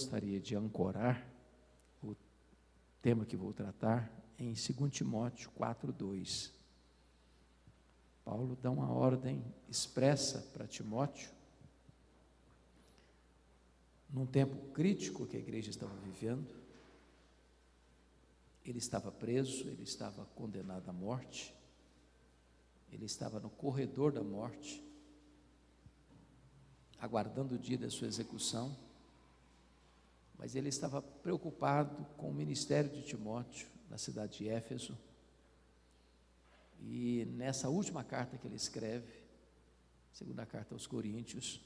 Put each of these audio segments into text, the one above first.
gostaria de ancorar o tema que vou tratar em 2 Timóteo 4:2. Paulo dá uma ordem expressa para Timóteo, num tempo crítico que a igreja estava vivendo. Ele estava preso, ele estava condenado à morte, ele estava no corredor da morte, aguardando o dia da sua execução, mas ele estava preocupado com o ministério de Timóteo na cidade de Éfeso. E nessa última carta que ele escreve, segunda carta aos Coríntios,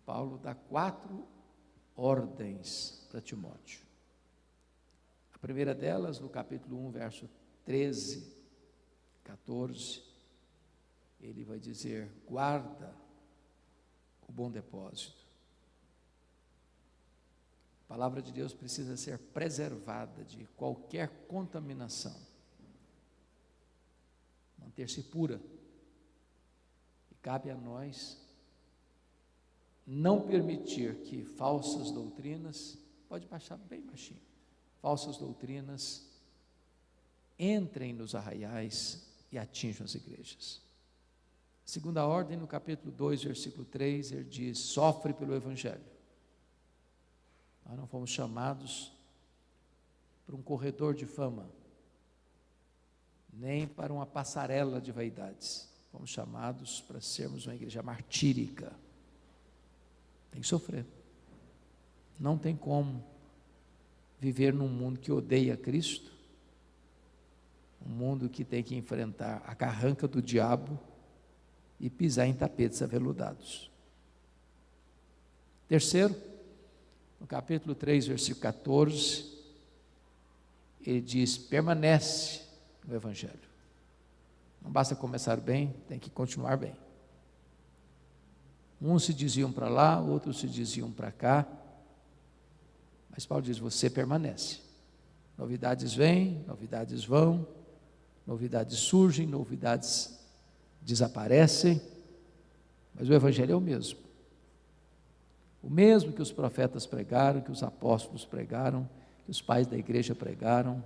Paulo dá 4 ordens para Timóteo. A primeira delas, no capítulo 1, verso 13, 14, ele vai dizer: guarda o bom depósito. A palavra de Deus precisa ser preservada de qualquer contaminação, manter-se pura, e cabe a nós não permitir que falsas doutrinas, pode baixar bem baixinho, falsas doutrinas entrem nos arraiais e atinjam as igrejas. Segunda ordem, no capítulo 2, versículo 3, ele diz: sofre pelo Evangelho. Nós não fomos chamados para um corredor de fama, nem para uma passarela de vaidades. Fomos chamados para sermos uma igreja martírica. Tem que sofrer. Não tem como viver num mundo que odeia Cristo, um mundo que tem que enfrentar a carranca do diabo e pisar em tapetes aveludados. Terceiro, no capítulo 3, versículo 14, ele diz: permanece no Evangelho. Não basta começar bem, tem que continuar bem. Uns se diziam para lá, outros se diziam para cá, mas Paulo diz: você permanece. Novidades vêm, novidades vão, novidades surgem, novidades desaparecem, mas o Evangelho é o mesmo. O mesmo que os profetas pregaram, que os apóstolos pregaram, que os pais da igreja pregaram,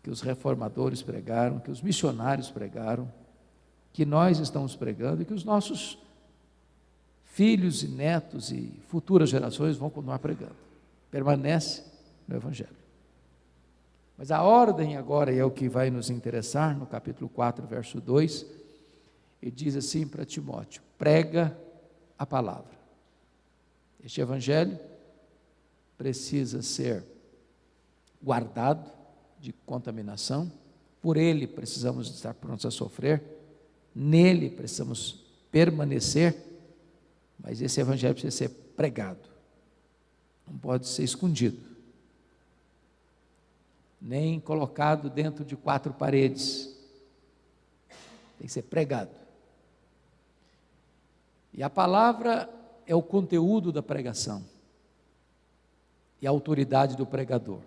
que os reformadores pregaram, que os missionários pregaram, que nós estamos pregando e que os nossos filhos e netos e futuras gerações vão continuar pregando. Permanece no Evangelho. Mas a ordem agora é o que vai nos interessar, no capítulo 4, verso 2, ele diz assim para Timóteo: prega a palavra. Este Evangelho precisa ser guardado de contaminação, por ele precisamos estar prontos a sofrer, nele precisamos permanecer, mas esse Evangelho precisa ser pregado, não pode ser escondido, nem colocado dentro de 4 paredes, tem que ser pregado. E a palavra é o conteúdo da pregação e a autoridade do pregador.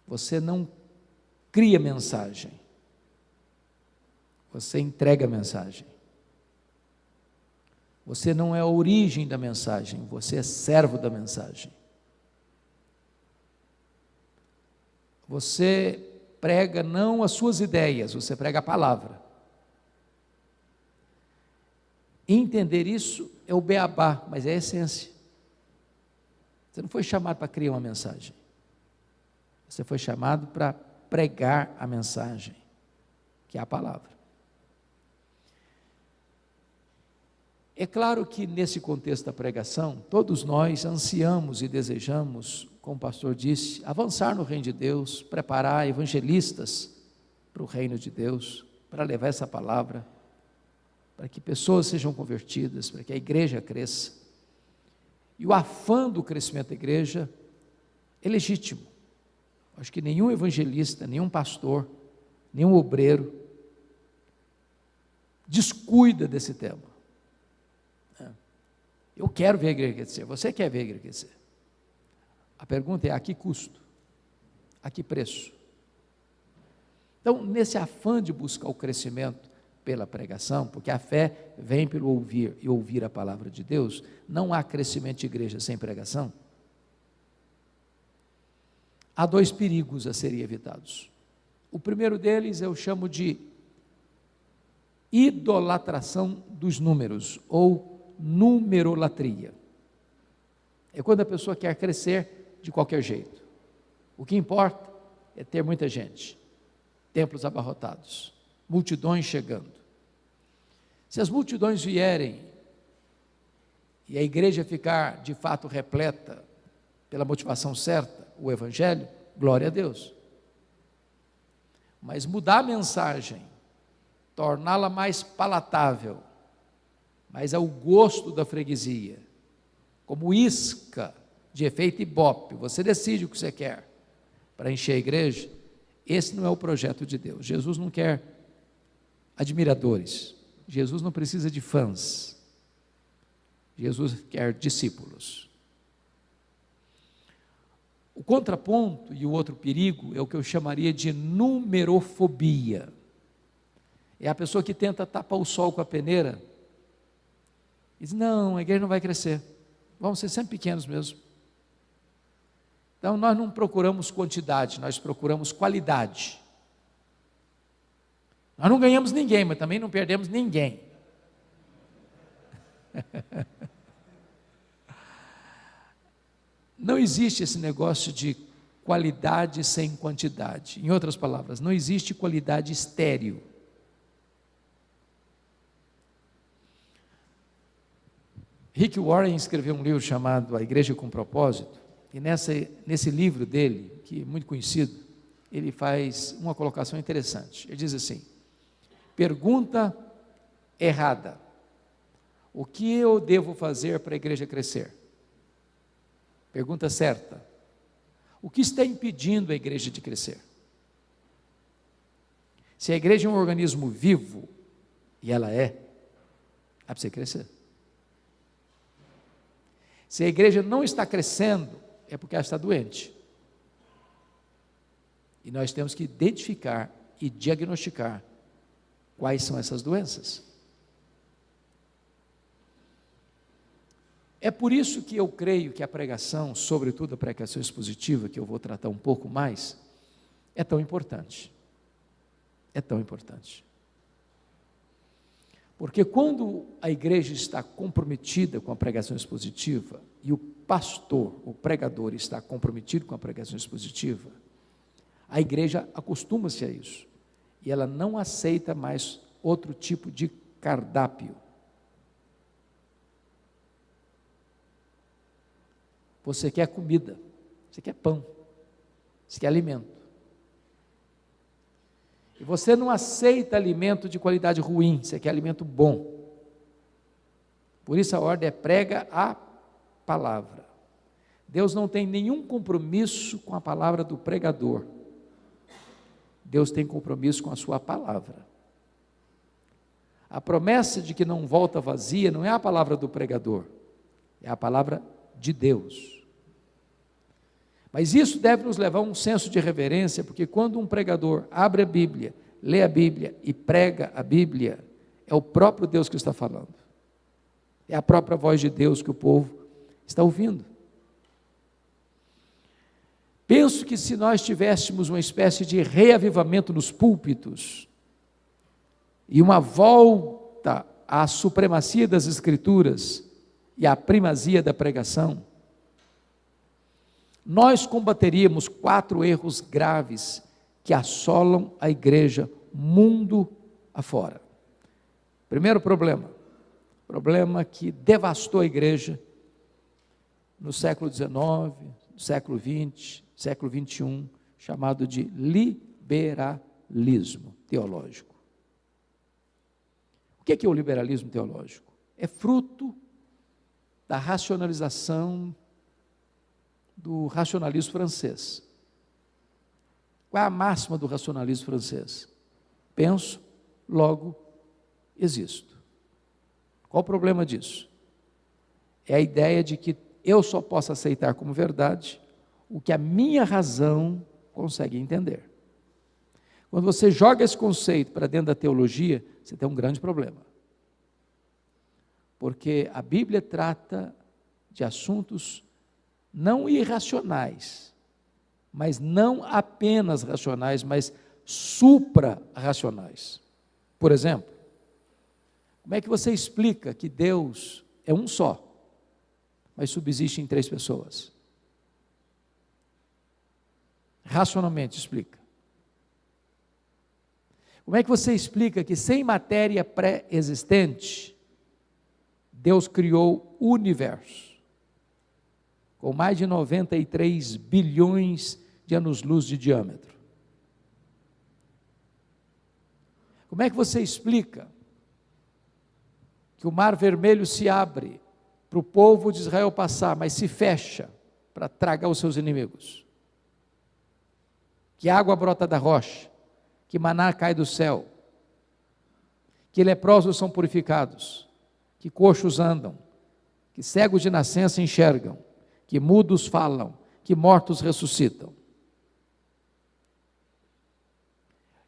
Você não cria mensagem, você entrega a mensagem. Você não é a origem da mensagem, você é servo da mensagem. Você prega não as suas ideias, você prega a palavra. Entender isso é o beabá, mas é a essência. Você não foi chamado para criar uma mensagem, você foi chamado para pregar a mensagem, que é a palavra. É claro que nesse contexto da pregação, todos nós ansiamos e desejamos, como o pastor disse, avançar no reino de Deus, preparar evangelistas para o reino de Deus, para levar essa palavra, para que pessoas sejam convertidas, para que a igreja cresça. E o afã do crescimento da igreja é legítimo. Acho que nenhum evangelista, nenhum pastor, nenhum obreiro descuida desse tema. Eu quero ver a igreja crescer, você quer ver a igreja crescer. A pergunta é: a que custo? A que preço? Então, nesse afã de buscar o crescimento pela pregação, porque a fé vem pelo ouvir e ouvir a palavra de Deus, não há crescimento de igreja sem pregação. Há dois perigos a serem evitados. O primeiro deles eu chamo de idolatração dos números, ou numerolatria. É quando a pessoa quer crescer de qualquer jeito. O que importa é ter muita gente, templos abarrotados, multidões chegando. Se as multidões vierem e a igreja ficar de fato repleta pela motivação certa, o evangelho, glória a Deus. Mas mudar a mensagem, torná-la mais palatável, mais ao gosto da freguesia, como isca de efeito Ibope, você decide o que você quer para encher a igreja, esse não é o projeto de Deus. Jesus não quer admiradores, Jesus não precisa de fãs, Jesus quer discípulos. O contraponto e o outro perigo é o que eu chamaria de numerofobia. É a pessoa que tenta tapar o sol com a peneira e diz, não, a igreja não vai crescer, vamos ser sempre pequenos mesmo. Então nós não procuramos quantidade, nós procuramos qualidade. Nós não ganhamos ninguém, mas também não perdemos ninguém. Não existe esse negócio de qualidade sem quantidade. Em outras palavras, não existe qualidade estéril. Rick Warren escreveu um livro chamado A Igreja com Propósito, e nesse livro dele, que é muito conhecido, ele faz uma colocação interessante. Ele diz assim, pergunta errada, o que eu devo fazer para a igreja crescer? Pergunta certa, o que está impedindo a igreja de crescer? Se a igreja é um organismo vivo, e ela é para você crescer. Se a igreja não está crescendo, é porque ela está doente. E nós temos que identificar e diagnosticar quais são essas doenças. É por isso que eu creio que a pregação, sobretudo a pregação expositiva, que eu vou tratar um pouco mais, é tão importante. É tão importante. Porque quando a igreja está comprometida com a pregação expositiva, e o pastor, o pregador, está comprometido com a pregação expositiva, a igreja acostuma-se a isso, e ela não aceita mais outro tipo de cardápio. Você quer comida, você quer pão, você quer alimento. E você não aceita alimento de qualidade ruim, você quer alimento bom. Por isso a ordem é prega a palavra. Deus não tem nenhum compromisso com a palavra do pregador. Deus tem compromisso com a sua palavra. A promessa de que não volta vazia não é a palavra do pregador, é a palavra de Deus. Mas isso deve nos levar a um senso de reverência, porque quando um pregador abre a Bíblia, lê a Bíblia e prega a Bíblia, é o próprio Deus que está falando. É a própria voz de Deus que o povo está ouvindo. Penso que se nós tivéssemos uma espécie de reavivamento nos púlpitos, e uma volta à supremacia das Escrituras e à primazia da pregação, nós combateríamos 4 erros graves que assolam a igreja mundo afora. Primeiro problema que devastou a igreja no século XIX, no século XX, século XXI, chamado de liberalismo teológico. O que é o liberalismo teológico? É fruto da racionalização do racionalismo francês. Qual é a máxima do racionalismo francês? Penso, logo existo. Qual o problema disso? É a ideia de que eu só posso aceitar como verdade o que a minha razão consegue entender. Quando você joga esse conceito para dentro da teologia, você tem um grande problema. Porque a Bíblia trata de assuntos não irracionais, mas não apenas racionais, mas supra-racionais. Por exemplo, como é que você explica que Deus é um só, mas subsiste em 3 pessoas? Racionalmente explica. Como é que você explica que sem matéria pré-existente, Deus criou o universo, com mais de 93 bilhões de anos-luz de diâmetro? Como é que você explica que o Mar Vermelho se abre para o povo de Israel passar, mas se fecha para tragar os seus inimigos? Que água brota da rocha, que maná cai do céu, que leprosos são purificados, que coxos andam, que cegos de nascença enxergam, que mudos falam, que mortos ressuscitam.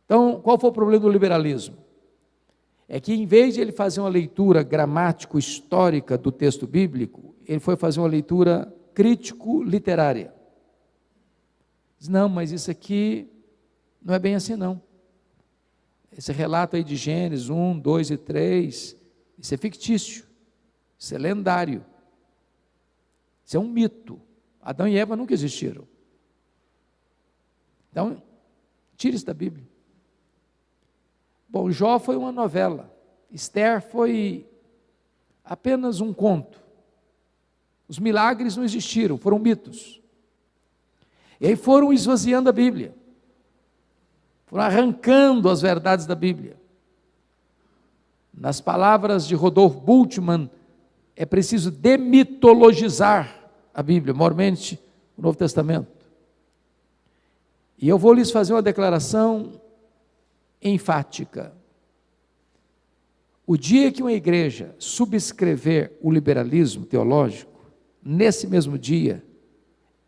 Então, qual foi o problema do liberalismo? É que, em vez de ele fazer uma leitura gramático-histórica do texto bíblico, ele foi fazer uma leitura crítico-literária. Diz, não, mas isso aqui não é bem assim, não. Esse relato aí de Gênesis 1, 2 e 3, isso é fictício, isso é lendário, isso é um mito. Adão e Eva nunca existiram. Então, tire isso da Bíblia. Bom, Jó foi uma novela, Esther foi apenas um conto. Os milagres não existiram, foram mitos. E aí foram esvaziando a Bíblia, foram arrancando as verdades da Bíblia. Nas palavras de Rodolfo Bultmann, é preciso demitologizar a Bíblia, maiormente o Novo Testamento. E eu vou lhes fazer uma declaração enfática. O dia que uma igreja subscrever o liberalismo teológico, nesse mesmo dia,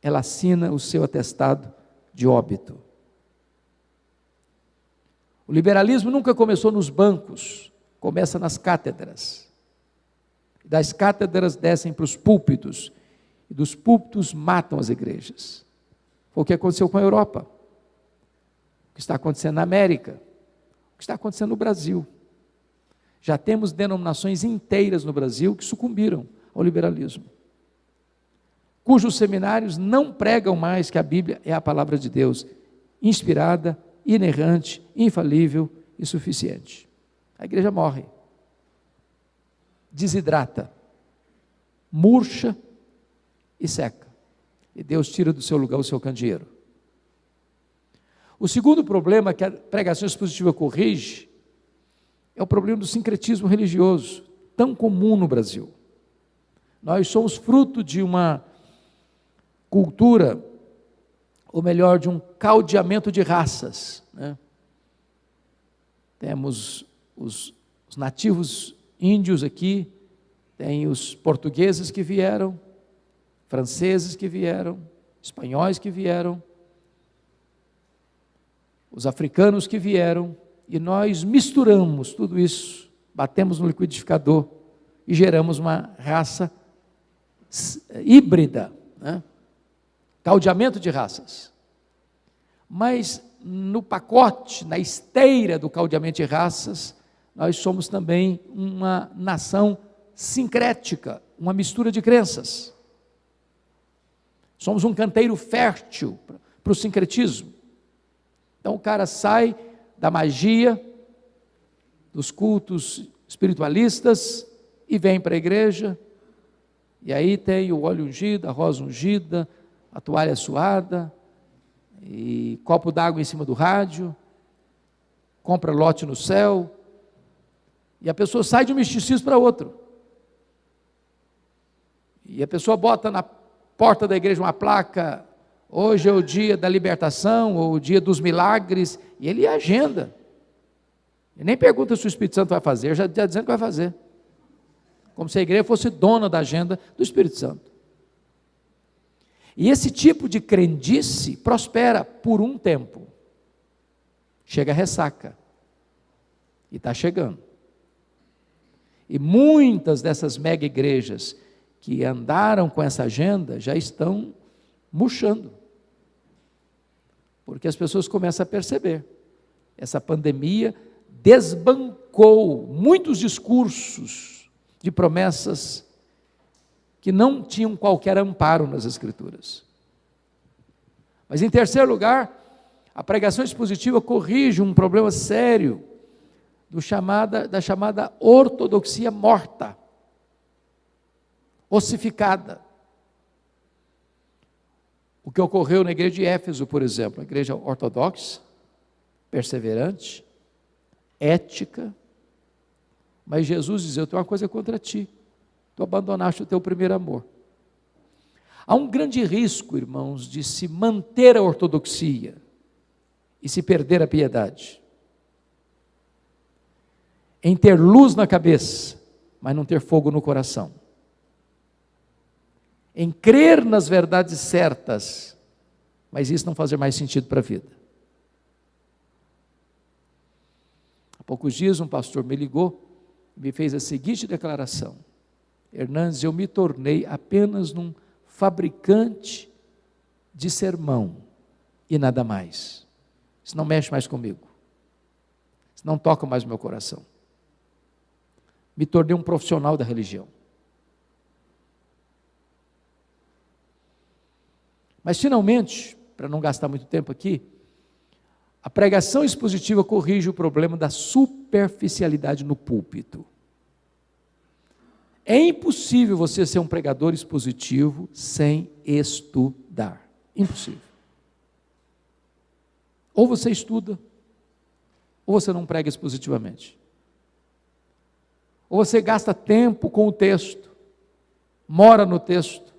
ela assina o seu atestado de óbito. O liberalismo nunca começou nos bancos, começa nas cátedras. Das cátedras descem para os púlpitos, e dos púlpitos matam as igrejas. Foi o que aconteceu com a Europa, o que está acontecendo na América, o que está acontecendo no Brasil. Já temos denominações inteiras no Brasil que sucumbiram ao liberalismo, cujos seminários não pregam mais que a Bíblia é a palavra de Deus, inspirada, inerrante, infalível e suficiente. A igreja morre, desidrata, murcha e seca, e Deus tira do seu lugar o seu candeeiro. O segundo problema que a pregação expositiva corrige é o problema do sincretismo religioso, tão comum no Brasil. Nós somos fruto de uma cultura, ou melhor, de um caldeamento de raças, né? Temos os nativos índios aqui, tem os portugueses que vieram, franceses que vieram, espanhóis que vieram, os africanos que vieram, e nós misturamos tudo isso, batemos no liquidificador e geramos uma raça híbrida, né? Caldeamento de raças. Mas no pacote, na esteira do caldeamento de raças, nós somos também uma nação sincrética, uma mistura de crenças. Somos um canteiro fértil para o sincretismo. Então o cara sai da magia, dos cultos espiritualistas, e vem para a igreja, e aí tem o óleo ungido, a rosa ungida, a toalha suada, e copo d'água em cima do rádio, compra lote no céu, e a pessoa sai de um misticismo para outro. E a pessoa bota na porta da igreja uma placa, hoje é o dia da libertação, ou o dia dos milagres, e ele agenda. Ele nem pergunta se o Espírito Santo vai fazer, já está dizendo que vai fazer. Como se a igreja fosse dona da agenda do Espírito Santo. E esse tipo de crendice prospera por um tempo. Chega a ressaca. E está chegando. E muitas dessas mega igrejas que andaram com essa agenda já estão murchando. Porque as pessoas começam a perceber. Essa pandemia desbancou muitos discursos de promessas que não tinham qualquer amparo nas Escrituras. Mas, em terceiro lugar, a pregação expositiva corrige um problema sério da chamada ortodoxia morta, ossificada. O que ocorreu na igreja de Éfeso, por exemplo, a igreja ortodoxa, perseverante, ética, mas Jesus diz: eu tenho uma coisa contra ti, tu abandonaste o teu primeiro amor. Há um grande risco, irmãos, de se manter a ortodoxia e se perder a piedade, em ter luz na cabeça, mas não ter fogo no coração, em crer nas verdades certas, mas isso não fazer mais sentido para a vida. Há poucos dias um pastor me ligou e me fez a seguinte declaração: Hernandes, eu me tornei apenas um fabricante de sermão e nada mais. Isso não mexe mais comigo, isso não toca mais o meu coração. Me tornei um profissional da religião. Mas finalmente, para não gastar muito tempo aqui, a pregação expositiva corrige o problema da superficialidade no púlpito. É impossível você ser um pregador expositivo sem estudar. Impossível. Ou você estuda, ou você não prega expositivamente. Ou você gasta tempo com o texto, mora no texto,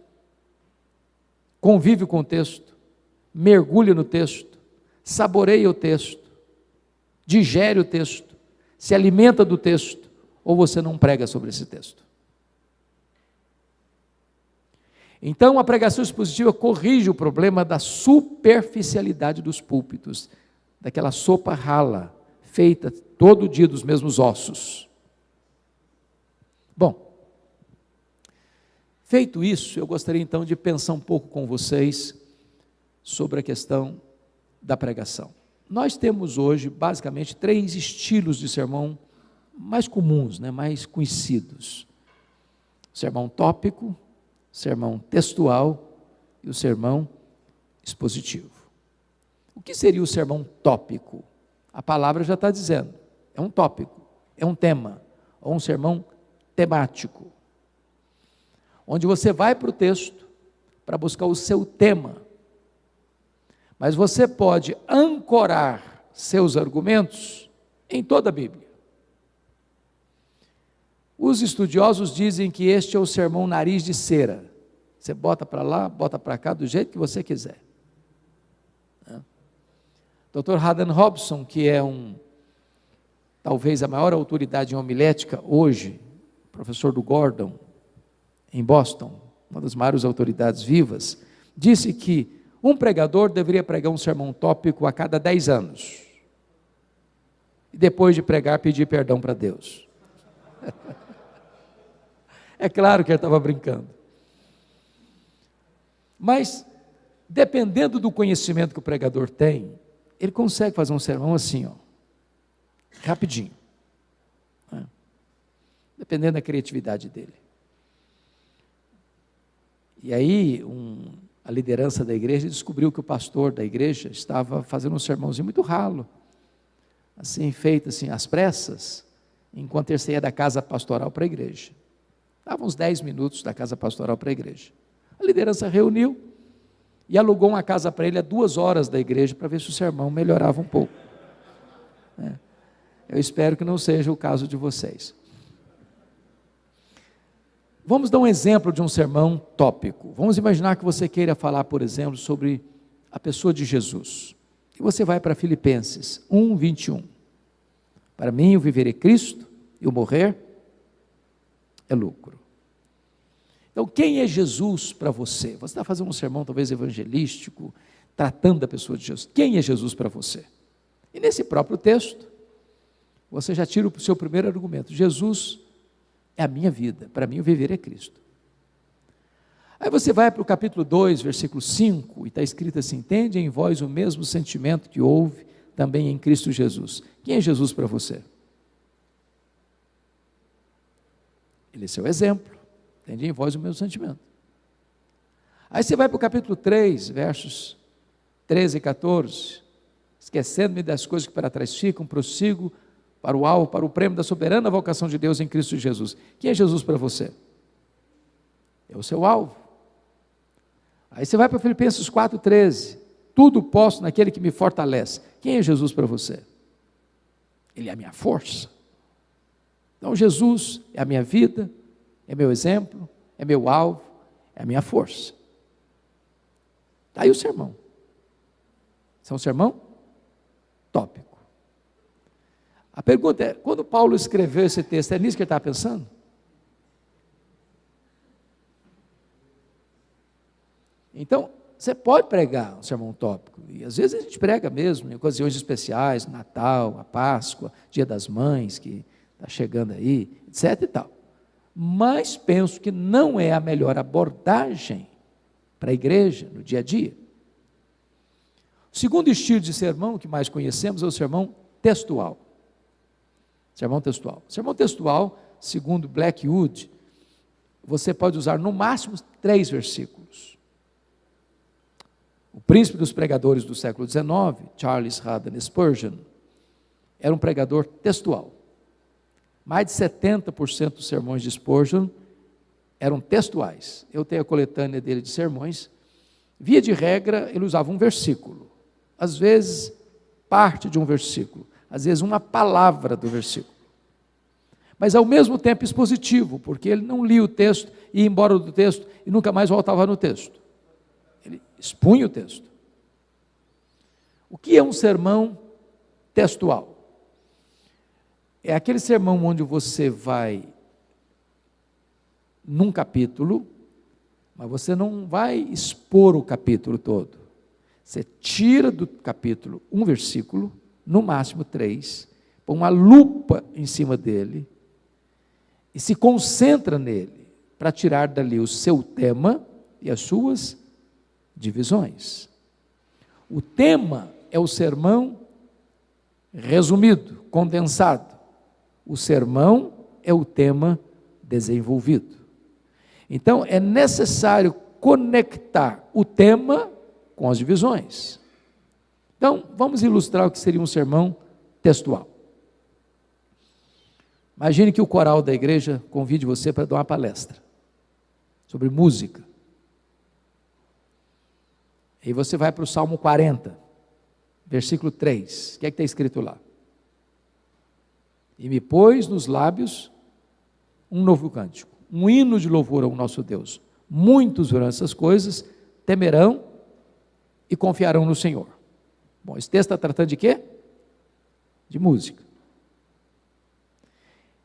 convive com o texto, mergulha no texto, saboreia o texto, digere o texto, se alimenta do texto, ou você não prega sobre esse texto. Então, a pregação expositiva corrige o problema da superficialidade dos púlpitos, daquela sopa rala, feita todo dia dos mesmos ossos. Bom, feito isso, eu gostaria então de pensar um pouco com vocês sobre a questão da pregação. Nós temos hoje, basicamente, 3 estilos de sermão mais comuns, mais conhecidos: o sermão tópico, o sermão textual e o sermão expositivo. O que seria o sermão tópico? A palavra já está dizendo, é um tópico, é um tema, ou um sermão temático, onde você vai para o texto para buscar o seu tema, mas você pode ancorar seus argumentos em toda a Bíblia. Os estudiosos dizem que este é o sermão nariz de cera. Você bota para lá, bota para cá, do jeito que você quiser. Dr. Haddon Robson, que é talvez a maior autoridade em homilética hoje, professor do Gordon, em Boston, uma das maiores autoridades vivas, disse que um pregador deveria pregar um sermão tópico a cada 10 anos. E depois de pregar, pedir perdão para Deus. É claro que ele estava brincando. Mas, dependendo do conhecimento que o pregador tem, ele consegue fazer um sermão assim, rapidinho. Dependendo da criatividade dele. E aí, a liderança da igreja descobriu que o pastor da igreja estava fazendo um sermãozinho muito ralo, assim, feito assim, às pressas, enquanto ele saía da casa pastoral para a igreja. Estavam uns 10 minutos da casa pastoral para a igreja. A liderança reuniu e alugou uma casa para ele a 2 horas da igreja para ver se o sermão melhorava um pouco. Eu espero que não seja o caso de vocês. Vamos dar um exemplo de um sermão tópico. Vamos imaginar que você queira falar, por exemplo, sobre a pessoa de Jesus. E você vai para Filipenses 1:21. Para mim, o viver é Cristo e o morrer é lucro. Então, quem é Jesus para você? Você está fazendo um sermão talvez evangelístico, tratando da pessoa de Jesus. Quem é Jesus para você? E nesse próprio texto, você já tira o seu primeiro argumento. Jesus é a minha vida, para mim o viver é Cristo. Aí você vai para o capítulo 2, versículo 5, e está escrito assim: tende em vós o mesmo sentimento que houve também em Cristo Jesus. Quem é Jesus para você? Ele é seu exemplo. Tende em vós o mesmo sentimento. Aí você vai para o capítulo 3, versos 13 e 14, esquecendo-me das coisas que para trás ficam, prossigo para o alvo, para o prêmio da soberana vocação de Deus em Cristo Jesus. Quem é Jesus para você? É o seu alvo. Aí você vai para Filipenses 4,13, tudo posso naquele que me fortalece. Quem é Jesus para você? Ele é a minha força. Então Jesus é a minha vida, é meu exemplo, é meu alvo, é a minha força. Está aí o sermão. Isso é um sermão tópico. A pergunta é, quando Paulo escreveu esse texto, é nisso que ele estava pensando? Então, você pode pregar um sermão tópico, e às vezes a gente prega mesmo, em ocasiões especiais, Natal, a Páscoa, Dia das Mães, que está chegando aí, etc e tal. Mas penso que não é a melhor abordagem para a igreja, no dia a dia. O segundo estilo de sermão que mais conhecemos é o sermão textual. Sermão textual. Sermão textual, segundo Blackwood, você pode usar no máximo 3 versículos. O príncipe dos pregadores do século XIX, Charles Haddon Spurgeon, era um pregador textual. Mais de 70% dos sermões de Spurgeon eram textuais. Eu tenho a coletânea dele de sermões. Via de regra, ele usava um versículo. Às vezes, parte de um versículo. Às vezes, uma palavra do versículo. Mas, ao mesmo tempo, expositivo, porque ele não lia o texto, ia embora do texto e nunca mais voltava no texto. Ele expunha o texto. O que é um sermão textual? É aquele sermão onde você vai num capítulo, mas você não vai expor o capítulo todo. Você tira do capítulo um versículo, no máximo 3, põe uma lupa em cima dele e se concentra nele para tirar dali o seu tema e as suas divisões. O tema é o sermão resumido, condensado. O sermão é o tema desenvolvido. Então, é necessário conectar o tema com as divisões. Então, vamos ilustrar o que seria um sermão textual. Imagine que o coral da igreja convide você para dar uma palestra sobre música. E você vai para o Salmo 40, versículo 3. O que é que está escrito lá? E me pôs nos lábios um novo cântico, um hino de louvor ao nosso Deus. Muitos verão essas coisas, temerão e confiarão no Senhor. Bom, esse texto está tratando de quê? De música.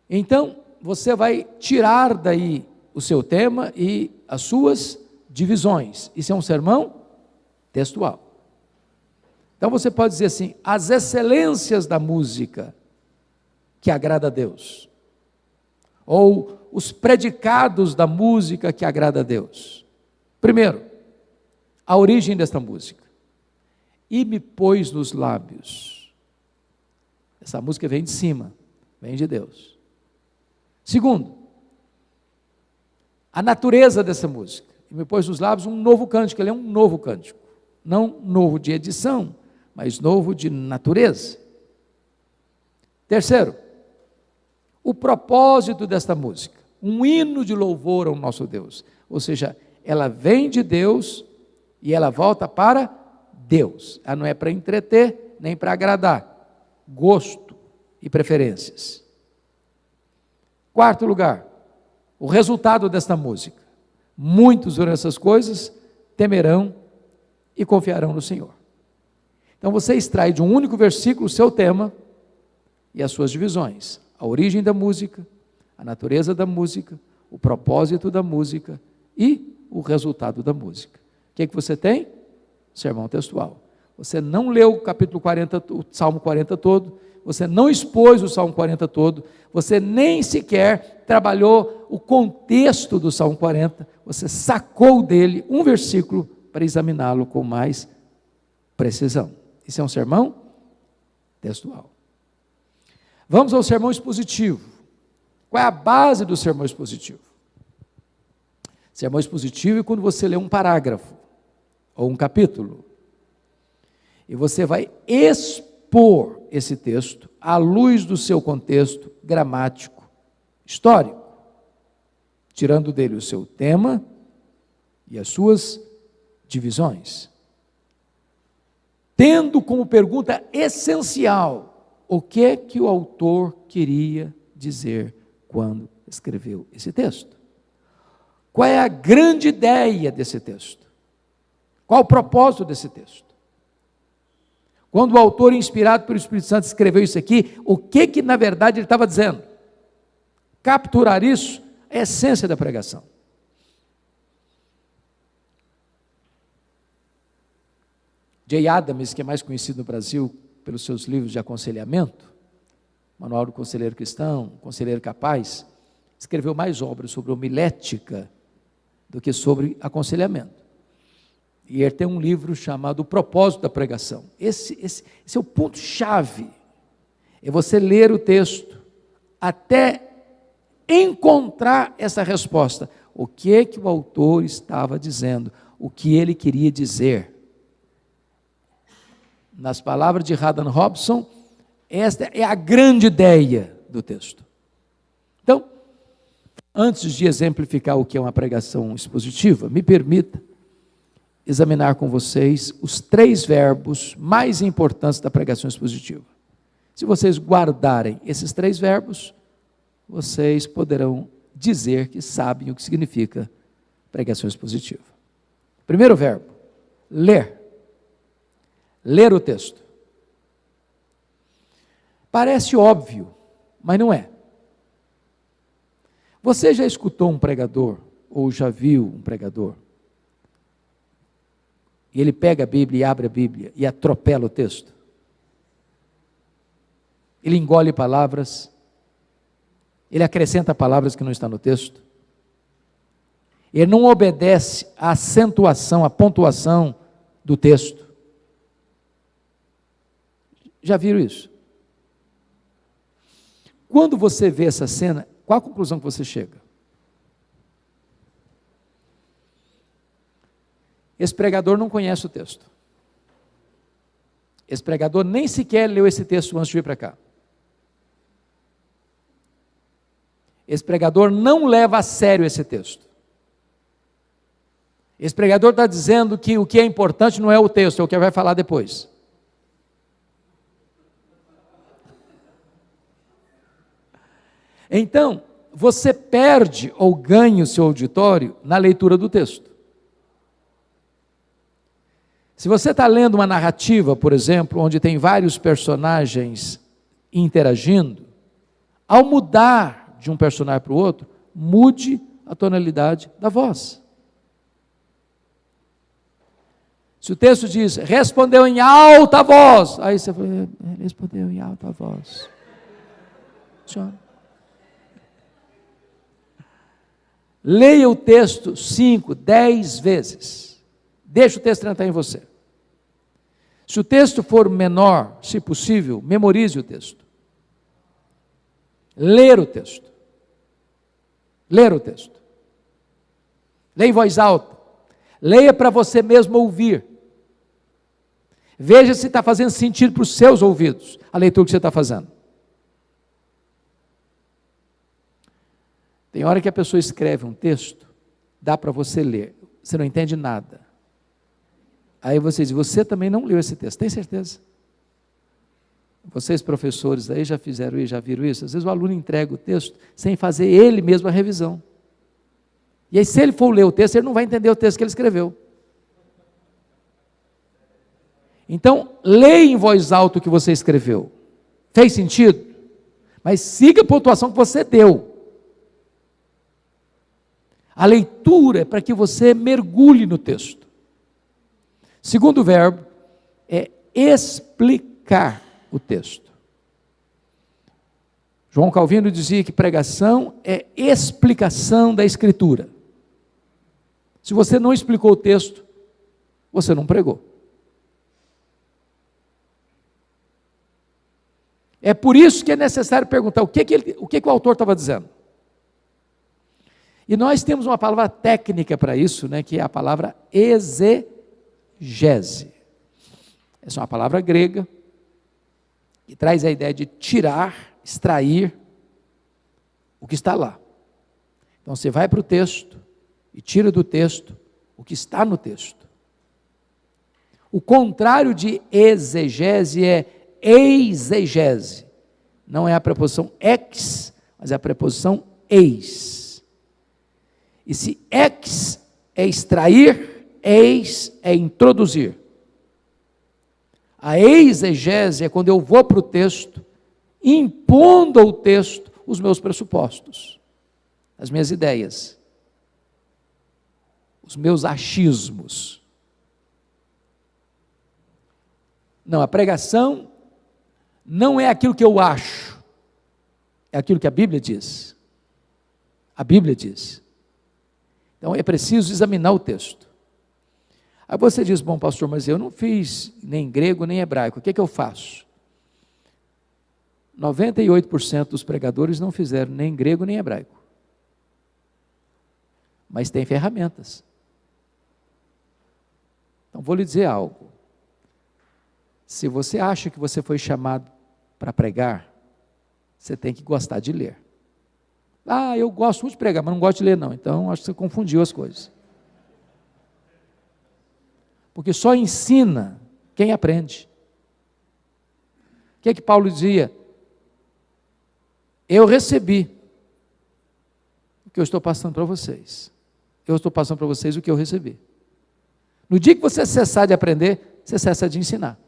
Então, você vai tirar daí o seu tema e as suas divisões. Isso é um sermão textual. Então você pode dizer assim, as excelências da música que agrada a Deus, ou os predicados da música que agrada a Deus. Primeiro, a origem desta música. E me pôs nos lábios. Essa música vem de cima, vem de Deus. Segundo, a natureza dessa música. E me pôs nos lábios um novo cântico, ele é um novo cântico. Não novo de edição, mas novo de natureza. Terceiro, o propósito desta música, um hino de louvor ao nosso Deus. Ou seja, ela vem de Deus e ela volta para Deus. Ela não é para entreter, nem para agradar. Gosto e preferências. Quarto lugar, o resultado desta música. Muitos verão essas coisas, temerão e confiarão no Senhor. Então você extrai de um único versículo o seu tema e as suas divisões. A origem da música, a natureza da música, o propósito da música e o resultado da música. O que é que você tem? Sermão textual. você não leu o capítulo 40, o Salmo 40 todo, você não expôs o Salmo 40 todo, você nem sequer trabalhou o contexto do Salmo 40, você sacou dele um versículo para examiná-lo com mais precisão. Isso é um sermão textual. Vamos ao sermão expositivo. Qual é a base do sermão expositivo? Sermão expositivo é quando você lê um parágrafo, ou um capítulo, e você vai expor esse texto à luz do seu contexto gramático, histórico, tirando dele o seu tema e as suas divisões, tendo como pergunta essencial o que o autor queria dizer quando escreveu esse texto. Qual é a grande ideia desse texto? Qual o propósito desse texto? Quando o autor, inspirado pelo Espírito Santo, escreveu isso aqui, o que na verdade ele estava dizendo? Capturar isso é a essência da pregação. Jay Adams, que é mais conhecido no Brasil pelos seus livros de aconselhamento, Manual do Conselheiro Cristão, Conselheiro Capaz, escreveu mais obras sobre homilética do que sobre aconselhamento. E ele tem um livro chamado O Propósito da Pregação. Esse é o ponto-chave. É você ler o texto até encontrar essa resposta. O que o autor estava dizendo? O que ele queria dizer? Nas palavras de Haddon Robson, esta é a grande ideia do texto. Então, antes de exemplificar o que é uma pregação expositiva, me permita examinar com vocês os 3 verbos mais importantes da pregação expositiva. Se vocês guardarem esses 3 verbos, vocês poderão dizer que sabem o que significa pregação expositiva. Primeiro verbo, ler. Ler o texto. Parece óbvio, mas não é. Você já escutou um pregador, ou já viu um pregador, e ele pega a Bíblia e abre a Bíblia e atropela o texto? Ele engole palavras, ele acrescenta palavras que não estão no texto, ele não obedece à acentuação, à pontuação do texto. Já viram isso? Quando você vê essa cena, qual a conclusão que você chega? Esse pregador não conhece o texto. Esse pregador nem sequer leu esse texto antes de vir para cá. Esse pregador não leva a sério esse texto. Esse pregador está dizendo que o que é importante não é o texto, é o que ele vai falar depois. Então, você perde ou ganha o seu auditório na leitura do texto. Se você está lendo uma narrativa, por exemplo, onde tem vários personagens interagindo, ao mudar de um personagem para o outro, mude a tonalidade da voz. Se o texto diz, respondeu em alta voz, aí você fala, respondeu em alta voz. Funciona. Leia o texto 5, 10 vezes. Deixa o texto entrar em você. Se o texto for menor, se possível, memorize o texto. Ler o texto. Ler o texto. Leia em voz alta. Leia para você mesmo ouvir. Veja se está fazendo sentido para os seus ouvidos a leitura que você está fazendo. Tem hora que a pessoa escreve um texto, dá para você ler, você não entende nada. Aí você diz, você também não leu esse texto, tem certeza? Vocês professores aí já fizeram isso, já viram isso? Às vezes o aluno entrega o texto sem fazer ele mesmo a revisão. E aí se ele for ler o texto, ele não vai entender o texto que ele escreveu. Então, leia em voz alta o que você escreveu. Fez sentido? Mas siga a pontuação que você deu. A leitura é para que você mergulhe no texto. Segundo verbo, é explicar o texto. João Calvino dizia que pregação é explicação da Escritura. Se você não explicou o texto, você não pregou. É por isso que é necessário perguntar o que o autor estava dizendo. E nós temos uma palavra técnica para isso, né, que é a palavra exegese. Essa é uma palavra grega, que traz a ideia de tirar, extrair o que está lá. Então você vai para o texto e tira do texto o que está no texto. O contrário de exegese é eisegese. Não é a preposição ex, mas é a preposição eis. E se ex é extrair, eis é introduzir. A exegese é quando eu vou para o texto, impondo ao texto os meus pressupostos, as minhas ideias, os meus achismos. Não, a pregação não é aquilo que eu acho, é aquilo que a Bíblia diz. A Bíblia diz. Então é preciso examinar o texto. Aí você diz, bom pastor, mas eu não fiz nem grego nem hebraico, o que eu faço? 98% dos pregadores não fizeram nem grego nem hebraico. Mas tem ferramentas. Então vou lhe dizer algo. Se você acha que você foi chamado para pregar, você tem que gostar de ler. Ah, eu gosto muito de pregar, mas não gosto de ler não. Então acho que você confundiu as coisas. Porque só ensina quem aprende. O que é que Paulo dizia? Eu recebi o que eu estou passando para vocês. Eu estou passando para vocês o que eu recebi. No dia que você cessar de aprender, você cessa de ensinar.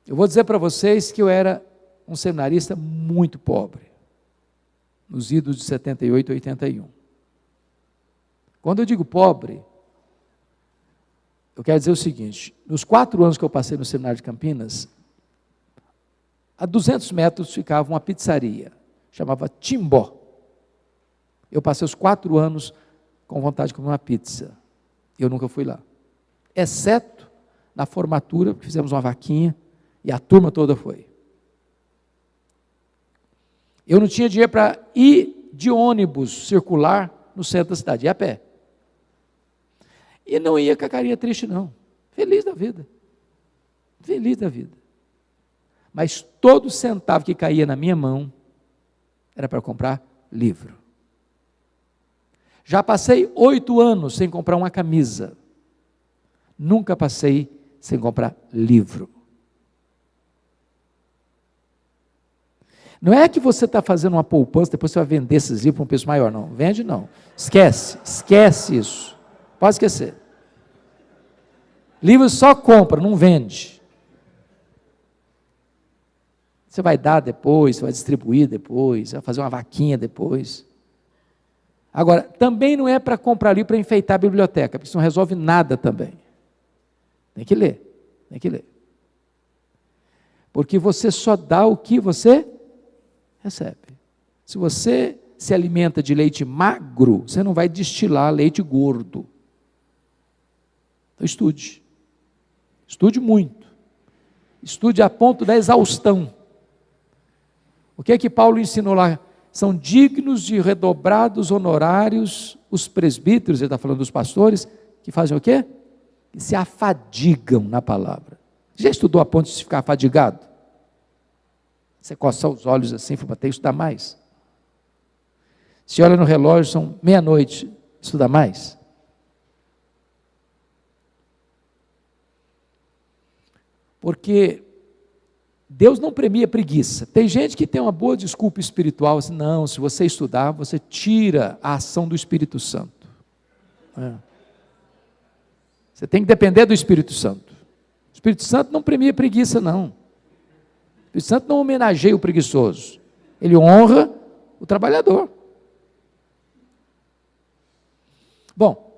Eu vou dizer para vocês que eu era um seminarista muito pobre, nos idos de 78 e 81. Quando eu digo pobre, eu quero dizer o seguinte, nos 4 anos que eu passei no seminário de Campinas, a 200 metros ficava uma pizzaria, chamava Timbó. Eu passei os 4 anos com vontade de comer uma pizza, eu nunca fui lá, exceto na formatura, que fizemos uma vaquinha, e a turma toda foi. Eu não tinha dinheiro para ir de ônibus circular no centro da cidade, ia a pé. E não ia com a carinha triste não, feliz da vida. Feliz da vida. Mas todo centavo que caía na minha mão, era para comprar livro. Já passei 8 anos sem comprar uma camisa. Nunca passei sem comprar livro. Não é que você está fazendo uma poupança, depois você vai vender esses livros para um preço maior, não. Vende não. Esquece isso. Pode esquecer. Livro só compra, não vende. Você vai dar depois, você vai distribuir depois, vai fazer uma vaquinha depois. Agora, também não é para comprar livro para enfeitar a biblioteca, porque isso não resolve nada também. Tem que ler. Porque você só dá o que você recebe. Se você se alimenta de leite magro, você não vai destilar leite gordo. Então estude. Estude muito. Estude a ponto da exaustão. O que é que Paulo ensinou lá? São dignos de redobrados honorários os presbíteros, ele está falando dos pastores, que fazem o quê? Que se afadigam na palavra. Já estudou a ponto de ficar afadigado? Você coça os olhos assim, fala, tem que estudar mais. Se olha no relógio, são meia-noite, estuda mais. Porque Deus não premia preguiça. Tem gente que tem uma boa desculpa espiritual, assim, não, se você estudar, você tira a ação do Espírito Santo. Você tem que depender do Espírito Santo. O Espírito Santo não premia preguiça, não. O Espírito Santo não homenageia o preguiçoso. Ele honra o trabalhador. Bom,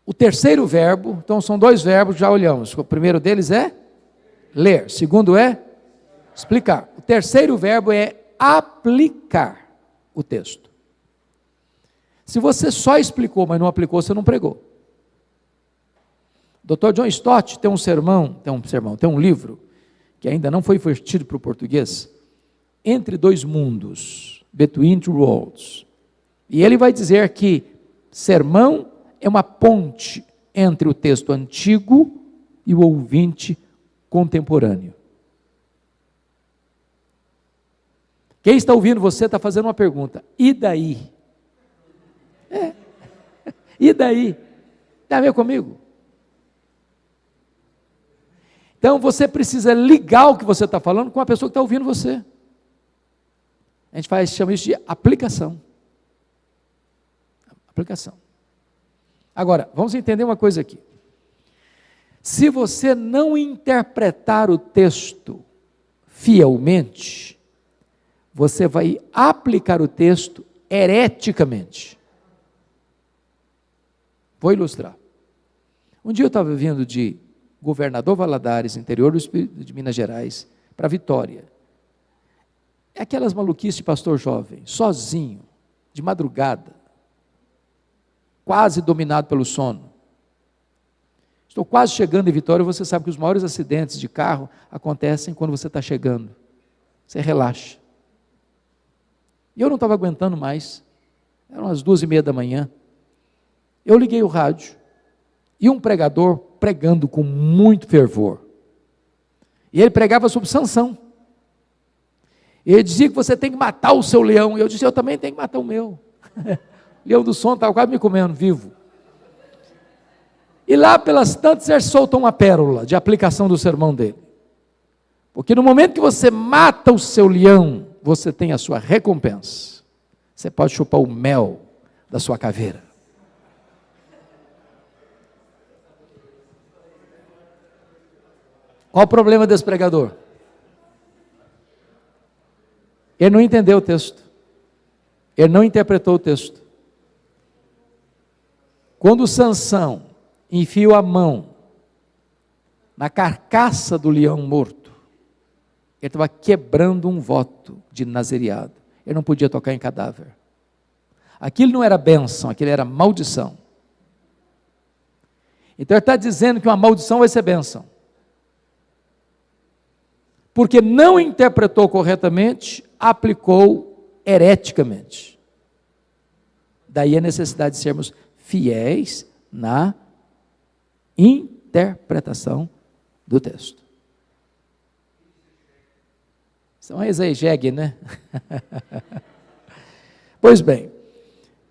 O terceiro verbo, então são dois verbos, já olhamos. O primeiro deles é ler, o segundo é explicar. O terceiro verbo é aplicar o texto. Se você só explicou, mas não aplicou, você não pregou. Dr. John Stott tem um livro, que ainda não foi vertido para o português, Entre Dois Mundos, Between Two Worlds. E ele vai dizer que sermão é uma ponte entre o texto antigo e o ouvinte contemporâneo. Quem está ouvindo você está fazendo uma pergunta: e daí? E daí? Tem a ver comigo? Então você precisa ligar o que você está falando com a pessoa que está ouvindo você. A gente chama isso de aplicação. Aplicação. Agora, vamos entender uma coisa aqui. Se você não interpretar o texto fielmente, você vai aplicar o texto hereticamente. Vou ilustrar. Um dia eu estava vindo de Governador Valadares, interior de Minas Gerais, para Vitória. É aquelas maluquices de pastor jovem, sozinho, de madrugada, quase dominado pelo sono. Estou quase chegando em Vitória, você sabe que os maiores acidentes de carro acontecem quando você está chegando. Você relaxa. E eu não estava aguentando mais, eram as 2:30 da manhã. Eu liguei o rádio, e um pregador pregando com muito fervor. E ele pregava sobre Sansão. Ele dizia que você tem que matar o seu leão. E eu disse: eu também tenho que matar o meu. O leão do sono estava quase me comendo vivo. E lá pelas tantas ele soltou uma pérola de aplicação do sermão dele. Porque no momento que você mata o seu leão, você tem a sua recompensa. Você pode chupar o mel da sua caveira. Qual o problema desse pregador? Ele não entendeu o texto. Ele não interpretou o texto. Quando Sansão enfiou a mão na carcaça do leão morto, ele estava quebrando um voto de nazereado. Ele não podia tocar em cadáver. Aquilo não era bênção, aquilo era maldição. Então ele está dizendo que uma maldição vai ser bênção. Porque não interpretou corretamente, aplicou hereticamente. Daí a necessidade de sermos fiéis na interpretação do texto. Isso é uma exegese, né? Pois bem,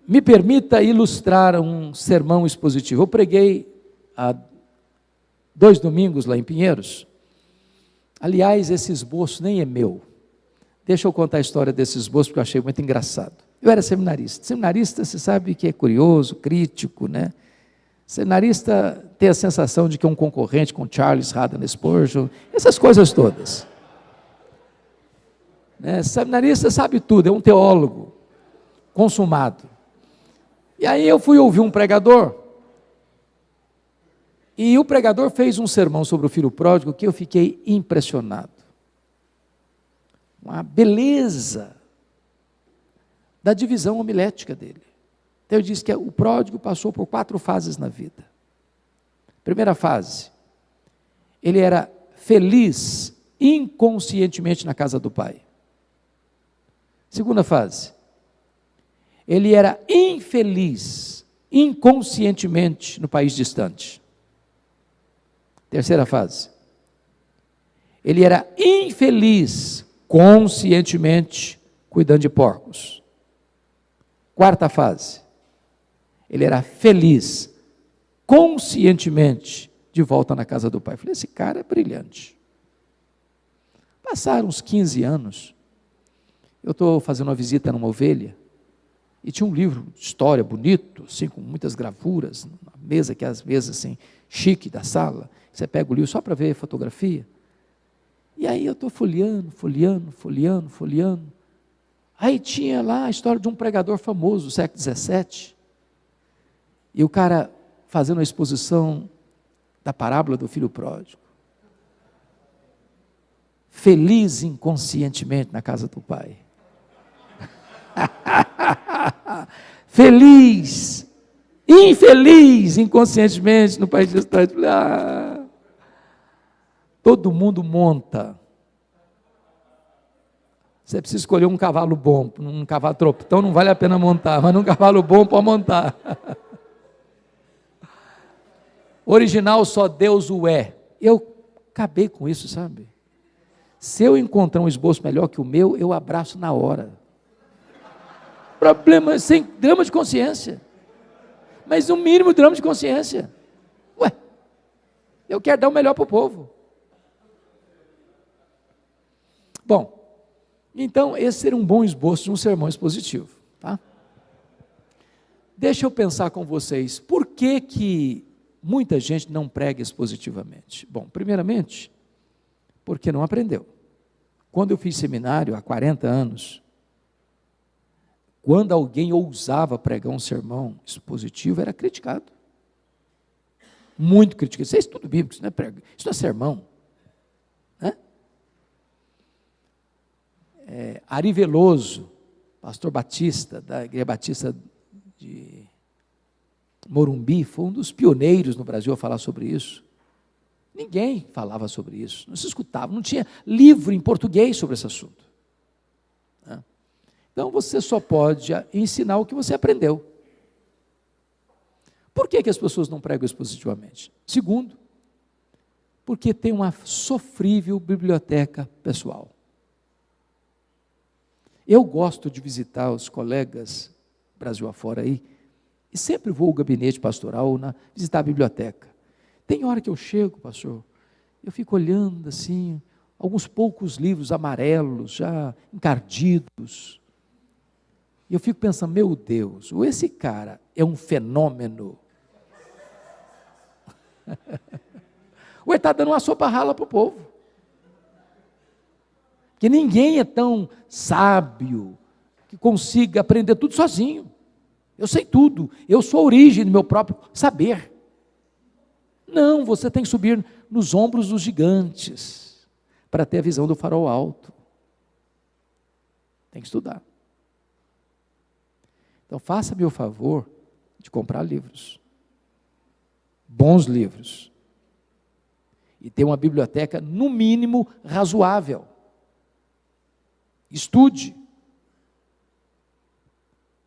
me permita ilustrar um sermão expositivo. Eu preguei há 2 domingos lá em Pinheiros. Aliás, esse esboço nem é meu. Deixa eu contar a história desse esboço, porque eu achei muito engraçado. Eu era seminarista. Seminarista, você sabe que é curioso, crítico, né? Seminarista tem a sensação de que é um concorrente com Charles Haddon Spurgeon, essas coisas todas. Né? Seminarista sabe tudo, é um teólogo consumado. E aí eu fui ouvir um pregador, e o pregador fez um sermão sobre o filho pródigo que eu fiquei impressionado. Uma beleza da divisão homilética dele. Então eu disse que o pródigo passou por 4 fases na vida. Primeira fase, ele era feliz inconscientemente na casa do pai. Segunda fase, ele era infeliz inconscientemente no país distante. Terceira fase, ele era infeliz conscientemente cuidando de porcos. Quarta fase, ele era feliz conscientemente de volta na casa do pai. Eu falei, esse cara é brilhante. Passaram uns 15 anos, eu estou fazendo uma visita numa ovelha, e tinha um livro de história bonito, assim, com muitas gravuras, uma mesa, que é as mesas assim, chique da sala, você pega o livro só para ver fotografia, e aí eu estou folheando, aí tinha lá a história de um pregador famoso, do século XVII, e o cara fazendo a exposição da parábola do filho pródigo. Feliz inconscientemente na casa do pai. Feliz, infeliz inconscientemente no país distante. Todo mundo monta. Você precisa escolher um cavalo bom, um cavalo tropitão não vale a pena montar, mas um cavalo bom pode montar. Original só Deus o é. Eu acabei com isso, sabe? Se eu encontrar um esboço melhor que o meu, eu abraço na hora. Problema sem drama de consciência. Mas no mínimo drama de consciência. Ué, eu quero dar o melhor para o povo. Bom, então esse seria um bom esboço de um sermão expositivo, tá? Deixa eu pensar com vocês, por que muita gente não prega expositivamente? Bom, primeiramente, porque não aprendeu. Quando eu fiz seminário, há 40 anos, quando alguém ousava pregar um sermão expositivo, era criticado. Muito criticado. Isso é estudo bíblico, isso não é prego, isso não é sermão. Né? Ari Veloso, pastor batista, da Igreja Batista de Morumbi, foi um dos pioneiros no Brasil a falar sobre isso. Ninguém falava sobre isso, não se escutava, não tinha livro em português sobre esse assunto. Né? Então você só pode ensinar o que você aprendeu. Por que as pessoas não pregam expositivamente? Segundo, porque tem uma sofrível biblioteca pessoal. Eu gosto de visitar os colegas Brasil afora aí, e sempre vou ao gabinete pastoral visitar a biblioteca. Tem hora que eu chego, pastor, eu fico olhando assim, alguns poucos livros amarelos, já encardidos. E eu fico pensando, meu Deus, ou esse cara é um fenômeno, ou ele está dando uma sopa rala para o povo. Porque ninguém é tão sábio que consiga aprender tudo sozinho. Eu sei tudo, eu sou a origem do meu próprio saber. Não, você tem que subir nos ombros dos gigantes para ter a visão do farol alto. Tem que estudar. Então faça-me o favor de comprar livros. Bons livros. E ter uma biblioteca, no mínimo, razoável. Estude.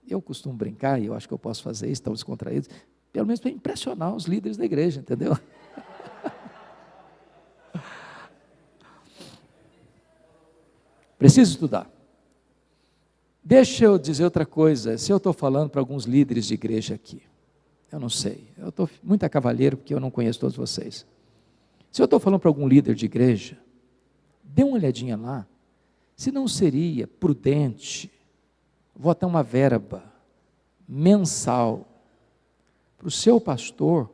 Eu costumo brincar, e eu acho que eu posso fazer isso, estão descontraídos, pelo menos para impressionar os líderes da igreja, entendeu? Preciso estudar. Deixa eu dizer outra coisa, se eu estou falando para alguns líderes de igreja aqui, eu não sei, eu estou muito a cavalheiro porque eu não conheço todos vocês. Se eu estou falando para algum líder de igreja, dê uma olhadinha lá, se não seria prudente botar uma verba mensal para o seu pastor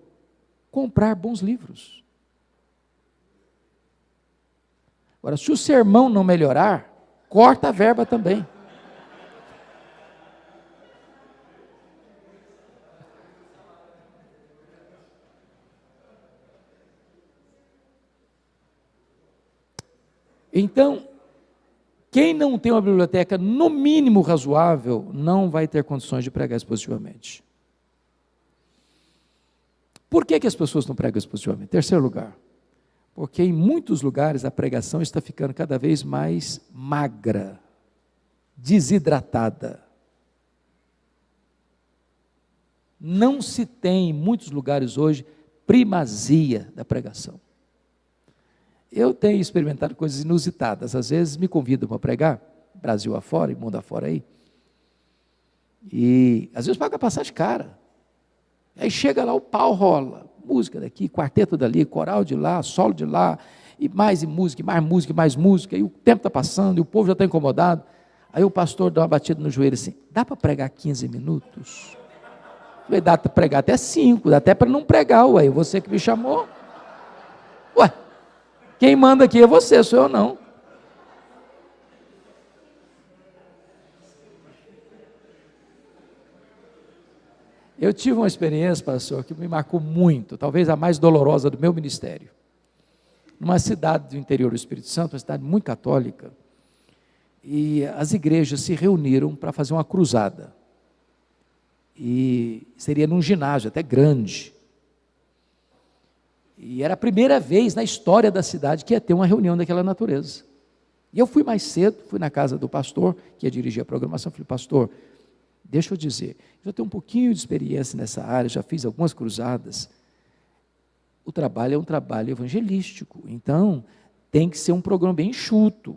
comprar bons livros. Agora, se o sermão não melhorar, corta a verba também. Então, quem não tem uma biblioteca, no mínimo razoável, não vai ter condições de pregar expositivamente. Por que as pessoas não pregam expositivamente? Terceiro lugar, porque em muitos lugares a pregação está ficando cada vez mais magra, desidratada. Não se tem, em muitos lugares hoje, primazia da pregação. Eu tenho experimentado coisas inusitadas, às vezes me convidam para pregar, Brasil afora e mundo afora aí, e às vezes paga passagem cara, aí chega lá, o pau rola, música daqui, quarteto dali, coral de lá, solo de lá, e música, e mais música, e o tempo está passando, e o povo já está incomodado, aí o pastor dá uma batida no joelho assim, dá para pregar 15 minutos? Falei, dá para pregar até 5, dá até para não pregar, ué, você que me chamou, ué, quem manda aqui é você, sou eu não. Eu tive uma experiência, pastor, que me marcou muito, talvez a mais dolorosa do meu ministério. Numa cidade do interior do Espírito Santo, uma cidade muito católica, e as igrejas se reuniram para fazer uma cruzada. E seria num ginásio até grande. E era a primeira vez na história da cidade que ia ter uma reunião daquela natureza. E eu fui mais cedo, fui na casa do pastor, que ia dirigir a programação, falei, pastor, deixa eu dizer, eu já tenho um pouquinho de experiência nessa área, já fiz algumas cruzadas. O trabalho é um trabalho evangelístico, então tem que ser um programa bem enxuto,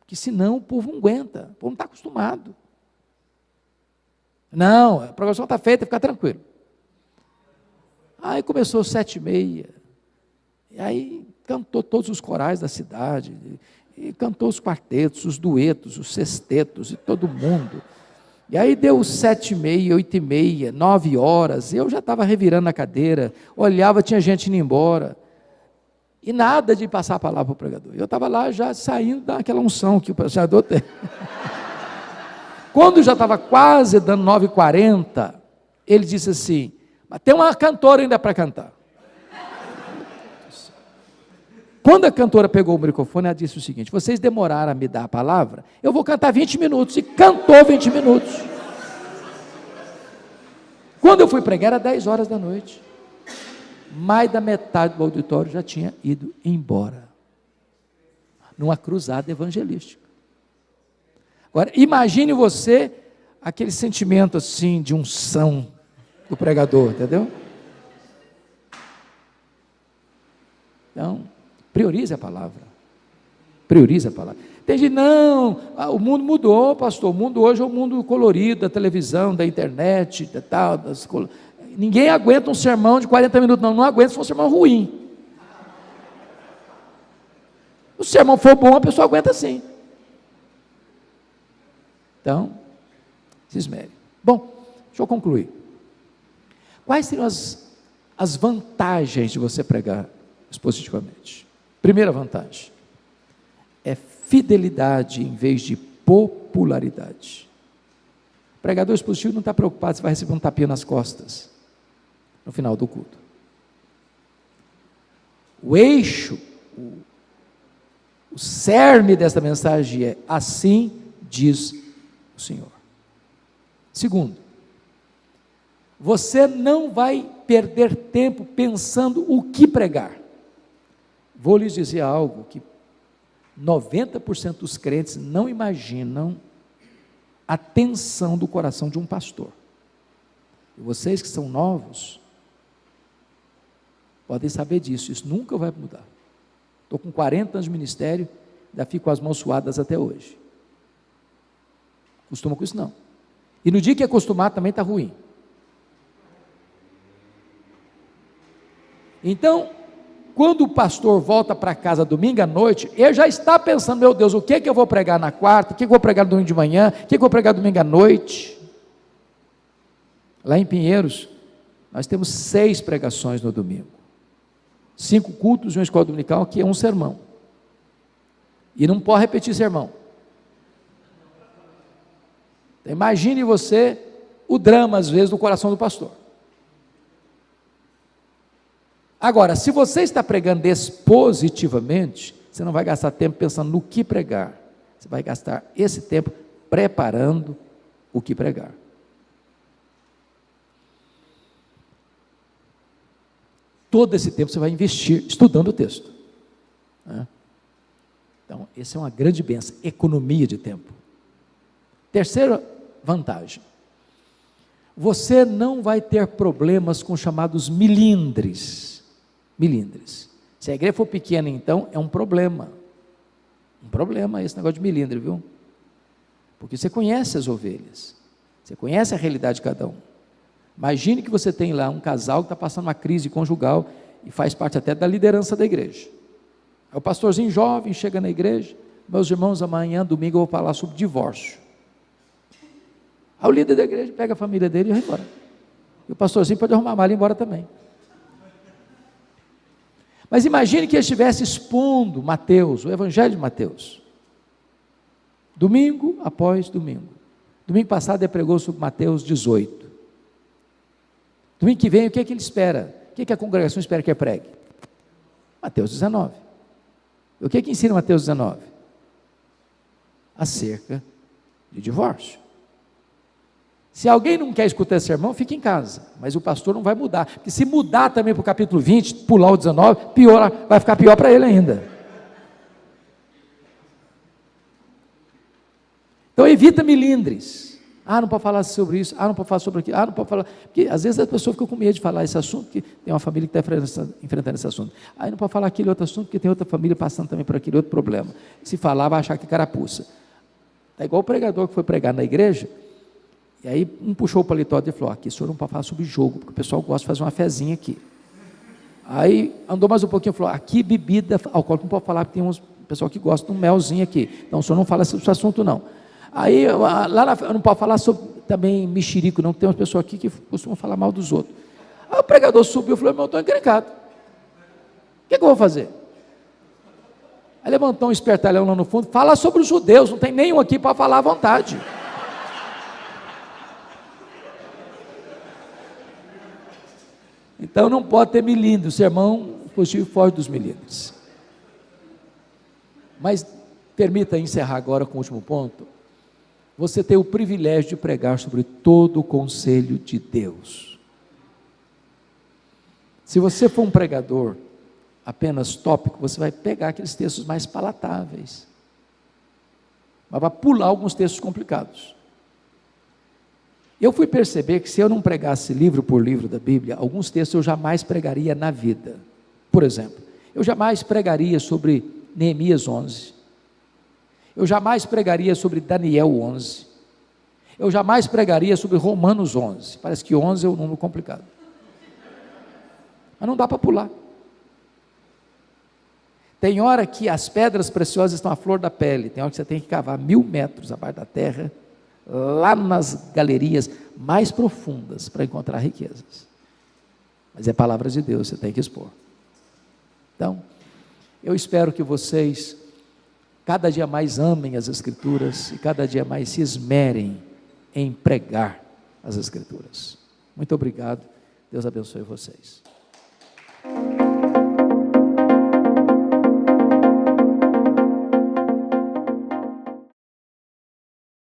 que senão o povo não aguenta, o povo não está acostumado. Não, a programação está feita, fica tranquilo. Aí começou 7h30, e aí cantou todos os corais da cidade, e cantou os quartetos, os duetos, os sextetos, e todo mundo. E aí deu 7h30, 8h30, 9h, eu já estava revirando na cadeira, olhava, tinha gente indo embora, e nada de passar a palavra para o pregador. Eu estava lá já saindo daquela unção que o pregador tem. Quando já estava quase dando 9h40, ele disse assim, mas tem uma cantora ainda para cantar. Quando a cantora pegou o microfone, ela disse o seguinte, vocês demoraram a me dar a palavra, eu vou cantar 20 minutos, e cantou 20 minutos. Quando eu fui pregar, era 10h da noite. Mais da metade do auditório já tinha ido embora. Numa cruzada evangelística. Agora, imagine você, aquele sentimento assim, de unção do pregador, entendeu? Então, priorize a palavra. Priorize a palavra. Tem gente, não, o mundo mudou, pastor. O mundo hoje é o mundo colorido, da televisão, da internet, da tal. Ninguém aguenta um sermão de 40 minutos, não aguenta se for um sermão ruim. Se o sermão for bom, a pessoa aguenta sim. Então, se esmere. Bom, deixa eu concluir. Quais seriam as vantagens de você pregar expositivamente? Primeira vantagem é fidelidade em vez de popularidade. O pregador expositivo não está preocupado se vai receber um tapinha nas costas no final do culto. O eixo, o cerne desta mensagem é: assim diz o Senhor. Segundo, você não vai perder tempo pensando o que pregar. Vou lhes dizer algo que 90% dos crentes não imaginam a tensão do coração de um pastor. E vocês que são novos, podem saber disso, isso nunca vai mudar. Estou com 40 anos de ministério, ainda fico com as mãos suadas até hoje. Costuma com isso não. E no dia que acostumar também está ruim. Então, quando o pastor volta para casa domingo à noite, ele já está pensando, meu Deus, o que é que eu vou pregar na quarta, o que eu vou pregar no domingo de manhã, o que eu vou pregar domingo à noite. Lá em Pinheiros, nós temos 6 pregações no domingo. 5 cultos e uma escola dominical, que é um sermão. E não pode repetir sermão. Então, imagine você o drama, às vezes, do coração do pastor. Agora, se você está pregando expositivamente, você não vai gastar tempo pensando no que pregar. Você vai gastar esse tempo preparando o que pregar. Todo esse tempo você vai investir estudando o texto. Então, essa é uma grande bênção, economia de tempo. Terceira vantagem: você não vai ter problemas com chamados milindres. Milindres. Se a igreja for pequena, então, é um problema. Um problema esse negócio de milindre, viu? Porque você conhece as ovelhas. Você conhece a realidade de cada um. Imagine que você tem lá um casal que está passando uma crise conjugal e faz parte até da liderança da igreja. Aí o pastorzinho jovem chega na igreja: meus irmãos, amanhã, domingo, eu vou falar sobre divórcio. Aí o líder da igreja pega a família dele e vai embora. E o pastorzinho pode arrumar a mala e ir embora também. Mas imagine que ele estivesse expondo Mateus, o Evangelho de Mateus, domingo após domingo. Domingo passado ele pregou sobre Mateus 18. Domingo que vem, o que é que ele espera? O que é que a congregação espera que ele pregue? Mateus 19. O que é que ensina Mateus 19? Acerca de divórcio. Se alguém não quer escutar esse sermão, fica em casa, mas o pastor não vai mudar, porque se mudar também para o capítulo 20, pular o 19, pior, vai ficar pior para ele ainda. Então evita milindres. Não pode falar sobre isso, não pode falar sobre aquilo, não pode falar, porque às vezes a pessoa fica com medo de falar esse assunto, porque tem uma família que está enfrentando esse assunto. Aí não pode falar aquele outro assunto, porque tem outra família passando também por aquele outro problema. Se falar, vai achar que é carapuça. É igual o pregador que foi pregar na igreja, e aí um puxou o paletó e falou, aqui o senhor não pode falar sobre jogo, porque o pessoal gosta de fazer uma fezinha aqui. Aí andou mais um pouquinho e falou, aqui bebida alcoólica não pode falar, porque tem um pessoal que gosta de um melzinho aqui, então o senhor não fala sobre esse assunto não. Aí lá não pode falar sobre também mexerico não, tem umas pessoas aqui que costumam falar mal dos outros. Aí o pregador subiu e falou, irmão, eu estou encrencado, o que eu vou fazer? Aí levantou um espertalhão lá no fundo, fala sobre os judeus, não tem nenhum aqui para falar à vontade. Então não pode ter milindre, o sermão positivo foge dos milindres. Mas permita encerrar agora com o último ponto. Você tem o privilégio de pregar sobre todo o conselho de Deus. Se você for um pregador apenas tópico, você vai pegar aqueles textos mais palatáveis, mas vai pular alguns textos complicados. Eu fui perceber que se eu não pregasse livro por livro da Bíblia, alguns textos eu jamais pregaria na vida. Por exemplo, eu jamais pregaria sobre Neemias 11, eu jamais pregaria sobre Daniel 11, eu jamais pregaria sobre Romanos 11, parece que 11 é um número complicado, mas não dá para pular. Tem hora que as pedras preciosas estão à flor da pele, tem hora que você tem que cavar 1000 metros abaixo da terra, lá nas galerias mais profundas, para encontrar riquezas. Mas é palavra de Deus, você tem que expor. Então, eu espero que vocês cada dia mais amem as Escrituras e cada dia mais se esmerem em pregar as Escrituras. Muito obrigado, Deus abençoe vocês.